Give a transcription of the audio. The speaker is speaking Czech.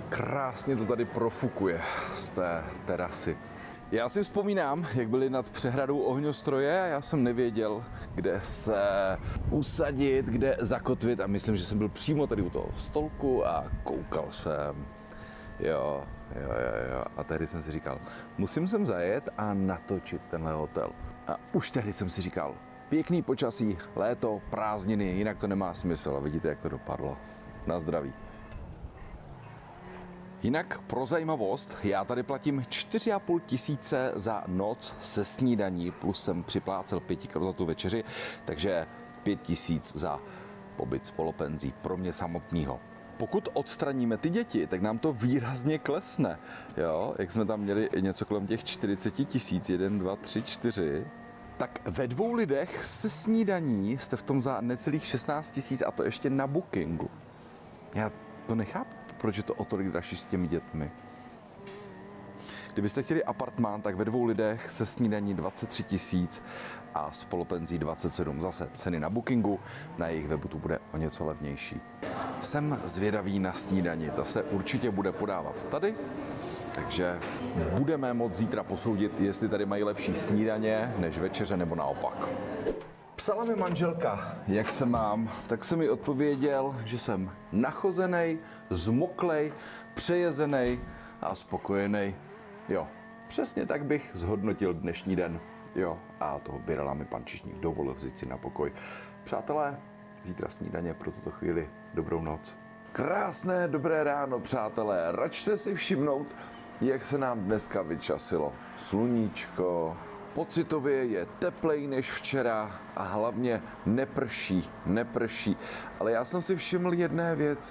Krásně to tady profukuje z té terasy. Já si vzpomínám, jak byli nad přehradou ohňostroje a já jsem nevěděl, kde se usadit, kde zakotvit a myslím, že jsem byl přímo tady u toho stolku a koukal jsem. Jo. A tehdy jsem si říkal, musím sem zajet a natočit tenhle hotel. A už tehdy jsem si říkal, pěkný počasí, léto, prázdniny, jinak to nemá smysl. A vidíte, jak to dopadlo. Na zdraví. Jinak pro zajímavost, já tady platím 4,5 tisíce za noc se snídaní, plus jsem připlácel 5krát za tu večeři, takže 5 tisíc za pobyt s polopenzí pro mě samotného. Pokud odstraníme ty děti, tak nám to výrazně klesne. Jo? Jak jsme tam měli něco kolem těch 40 tisíc, 1, 2, 3, 4, tak ve 2 lidech se snídaní jste v tom za necelých 16 tisíc a to ještě na Bookingu. Já to nechápu, proč je to o tolik dražší s těmi dětmi. Kdybyste chtěli apartmán, tak ve 2 lidech se snídaní 23 tisíc a s polopenzí 27. Zase ceny na Bookingu, na jejich webu to bude o něco levnější. Jsem zvědavý na snídani, ta se určitě bude podávat tady, takže budeme moct zítra posoudit, jestli tady mají lepší snídaně než večeře nebo naopak. Psala mi manželka, jak se mám, tak jsem mi odpověděl, že jsem nachozenej, zmoklej, přejezenej a spokojenej. Jo, přesně tak bych zhodnotil dnešní den. Jo, a toho Birela mi pan Čižník dovolil vzít si na pokoj. Přátelé, zítra snídaně, pro tuto chvíli dobrou noc. Krásné dobré ráno, přátelé. Račte si všimnout, jak se nám dneska vyčasilo. Sluníčko, pocitově je teplej než včera a hlavně neprší. Ale já jsem si všiml jedné věci.